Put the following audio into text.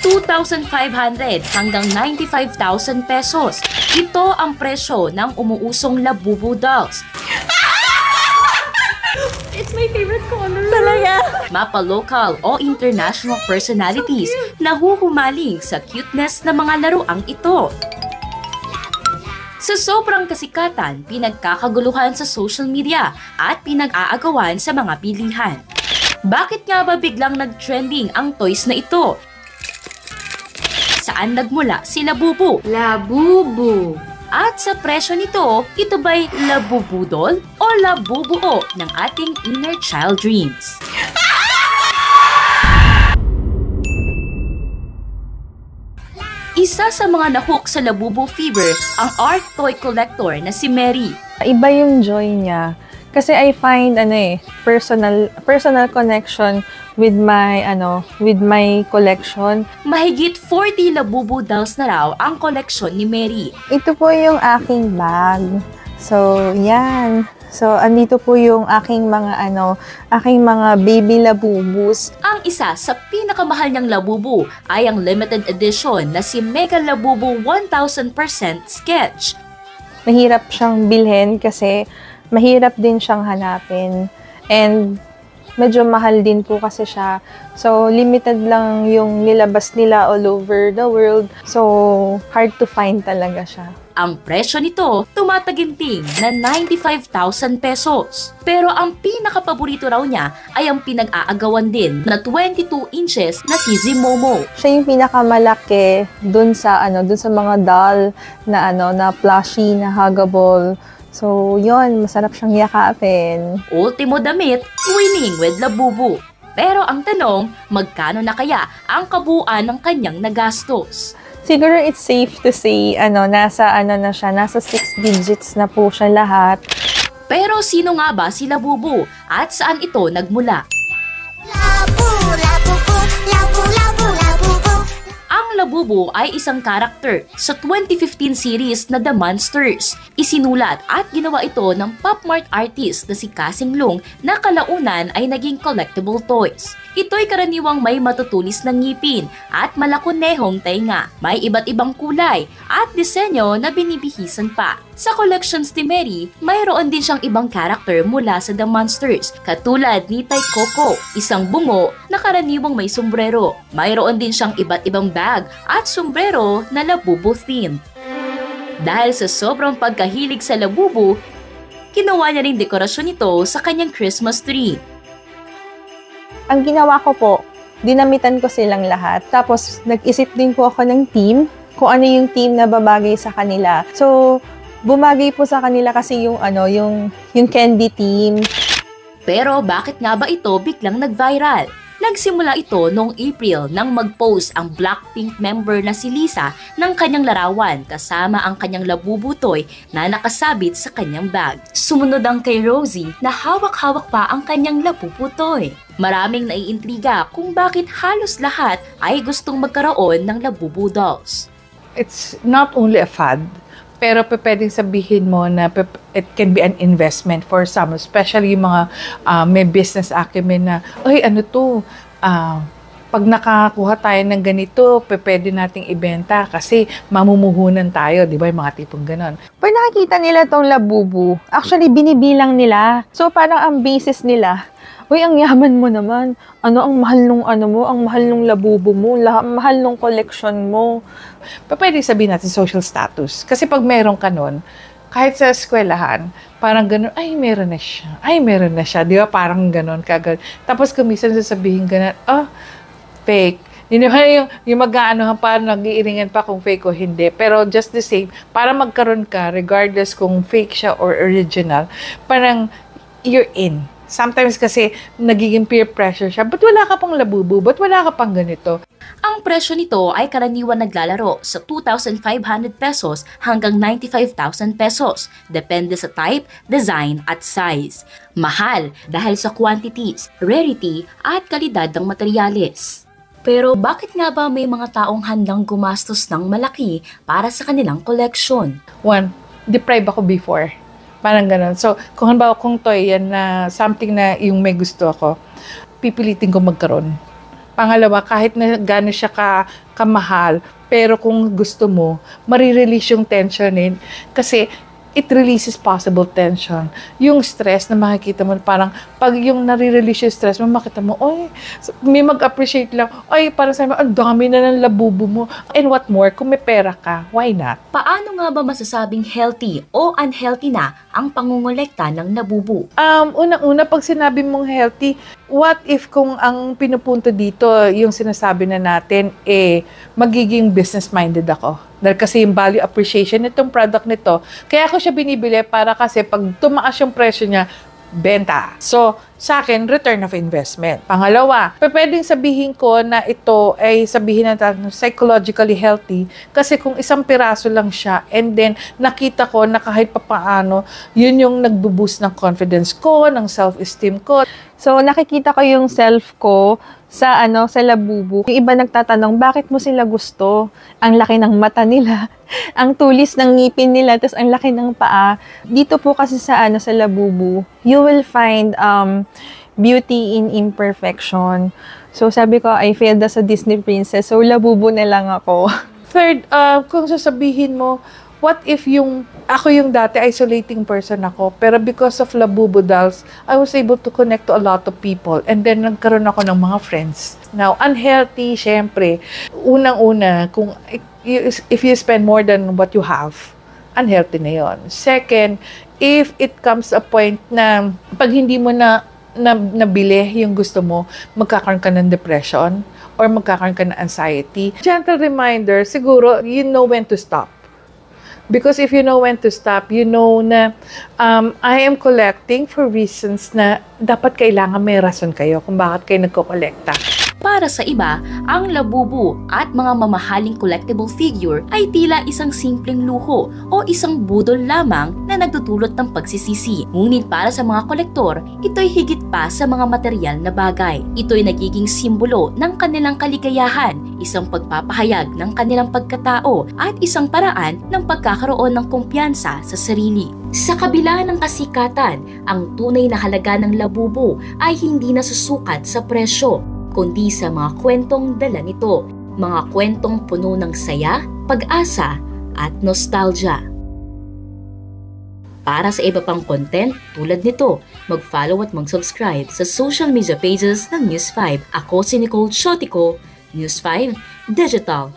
2,500 hanggang 95,000 pesos. Ito ang presyo ng umuusong Labubu dolls. It's my favorite color. Talaga? Mapa-local o international personalities na huhumaling sa cuteness ng mga laruang ito. Sa sobrang kasikatan, pinagkakaguluhan sa social media at pinag-aagawan sa mga bilihan. Bakit nga ba biglang nag-trending ang toys na ito? Saan nagmula si Labubu? Labubu. At sa presyo nito, ito ba'y Labubu doll o Labubuo ng ating inner child dreams? Isa sa mga nahook sa Labubu fever ang art toy collector na si Mary. Iba yung joy niya. Kasi I find personal connection with my collection. Mahigit 40 Labubu dolls na raw ang koleksyon ni Mary. Ito po yung aking bag. So, yan. So, andito po yung aking mga baby Labubus. Ang isa sa pinakamahal niyang Labubu ay ang limited edition na si Mega Labubu 1000% Sketch. Mahirap siyang bilhin kasi mahirap din siyang hanapin. And medyo mahal din po kasi siya. So, limited lang yung nilabas nila all over the world. So, hard to find talaga siya. Ang presyo nito, tumataginting na 95,000 pesos. Pero ang pinakapaborito raw niya ay ang pinag-aagawan din na 22 inches na si Zimomo. Siya yung pinakamalaki dun sa mga doll na plushie, na huggable. So, yon, masarap siyang yakapin. Ultimo damit, winning with Labubu. Pero ang tanong, magkano na kaya ang kabuuan ng kanyang nagastos? Siguro it's safe to say, nasa 6 digits na po siya lahat. Pero sino nga ba si Labubu at saan ito nagmula? Ang Labubu ay isang karakter sa 2015 series na The Monsters. Isinulat at ginawa ito ng pop mart artist na si Kasing Lung na kalaunan ay naging collectible toys. Ito'y karaniwang may matutulis na ngipin at malakunehong tainga. May iba't ibang kulay at disenyo na binibihisan pa. Sa collections ni Mary, mayroon din siyang ibang karakter mula sa The Monsters, katulad ni Tay Coco, isang bungo na karaniwang may sombrero. Mayroon din siyang iba't ibang bag at sombrero na Labubu theme. Dahil sa sobrang pagkahilig sa Labubu, ginawa niya rin dekorasyon nito sa kanyang Christmas tree. Ang ginawa ko po, dinamitan ko silang lahat. Tapos, nag-isip din po ako ng team, kung ano yung team na babagay sa kanila. So, bumagay po sa kanila kasi yung candy team. Pero bakit nga ba ito biglang nag-viral? Nagsimula ito noong April nang mag-post ang Blackpink member na si Lisa ng kanyang larawan kasama ang kanyang Labubu toy na nakasabit sa kanyang bag. Sumunod ang kay Rosie na hawak-hawak pa ang kanyang Labubu toy. Maraming naiintriga kung bakit halos lahat ay gustong magkaroon ng Labubu dolls. It's not only a fad, pero pwedeng sabihin mo na it can be an investment for some, especially yung mga may business acumen na, ay ano to, pag nakakuha tayo ng ganito, pwede nating ibenta kasi mamumuhunan tayo, di ba, yung mga tipong ganon. Pag nakikita nila tong Labubu, actually binibilang nila. So parang ang basis nila, uy, ang yaman mo naman. Ang mahal nung ang mahal nung Labubu mo, ang mahal nung collection mo. Pwede sabihin natin social status. Kasi pag meron ka nun, kahit sa eskwelahan, parang gano'n, ay, meron na siya. Ay, meron na siya. Di ba? Parang gano'n, kagano'n. Tapos kumisan sasabihin gano'n, fake. Yung mag-aanohan pa, nag-iiringan pa kung fake o hindi. Pero just the same, para magkaroon ka, regardless kung fake siya or original, parang you're in. Sometimes kasi nagiging peer pressure siya. Ba't wala ka pang Labubu? Ba't wala ka pang ganito? Ang presyo nito ay karaniwan naglalaro sa 2,500 pesos hanggang 95,000 pesos. Depende sa type, design at size. Mahal dahil sa quantities, rarity at kalidad ng materyales. Pero bakit nga ba may mga taong handang gumastos ng malaki para sa kanilang collection? One, deprived ako before. Parang gano'n. So, kung halimbawa kung toy yan na something na yung may gusto ako, pipilitin ko magkaroon. Pangalawa, kahit na gano'n siya kamahal, pero kung gusto mo, marirelease yung tension kasi it releases possible tension. Yung stress na makikita mo, parang pag yung nare-release yung stress mo, makita mo, oy, may mag-appreciate lang, ay, parang sabi mo, ang dami na ng labubo mo. And what more, kung may pera ka, why not? Paano nga ba masasabing healthy o unhealthy na ang pangungulekta ng labubo? Unang-una, pag sinabi mong healthy, what if kung ang pinupunto dito, yung sinasabi na natin, magiging business-minded ako? Dahil kasi yung value appreciation nitong product nito, kaya ako siya binibili para kasi pag tumaas yung presyo niya, benta. So, sa akin, return of investment. Pangalawa, pwedeng sabihin ko na ito ay sabihin natin psychologically healthy kasi kung isang piraso lang siya and then nakita ko na kahit papaano, yun yung nagbo-boost ng confidence ko, ng self-esteem ko. So, nakikita ko yung self ko sa labubu. Yung iba nagtatanong, bakit mo sila gusto? Ang laki ng mata nila, ang tulis ng ngipin nila, tapos ang laki ng paa. Dito po kasi sa labubu, you will find beauty in imperfection. So, sabi ko, I failed as a Disney princess, so labubu na lang ako. Third, kung sasabihin mo, what if ako yung dati isolating person ako, pero because of Labubu dolls, I was able to connect to a lot of people and then nagkaroon ako ng mga friends. Now, unhealthy, syempre, unang-una, if you spend more than what you have, unhealthy na yon. Second, if it comes a point na pag hindi mo nabili yung gusto mo, magkakaroon ka ng depression or magkakaroon ka ng anxiety. Gentle reminder, siguro, you know when to stop. Because if you know when to stop, you know na I am collecting for reasons na dapat kailangan may rason kayo kung bakit kayo nagko-kolekta. Para sa iba, ang labubu at mga mamahaling collectible figure ay tila isang simpleng luho o isang budol lamang na nagdudulot ng pagsisisi. Ngunit para sa mga kolektor, ito'y higit pa sa mga material na bagay. Ito'y nagiging simbolo ng kanilang kaligayahan, isang pagpapahayag ng kanilang pagkatao at isang paraan ng pagkakaroon ng kumpiyansa sa sarili. Sa kabila ng kasikatan, ang tunay na halaga ng labubu ay hindi nasusukat sa presyo, kundi sa mga kwentong dala nito, mga kwentong puno ng saya, pag-asa, at nostalgia. Para sa iba pang content tulad nito, mag-follow at mag-subscribe sa social media pages ng News 5. Ako si Nicole Chotico, News 5 Digital.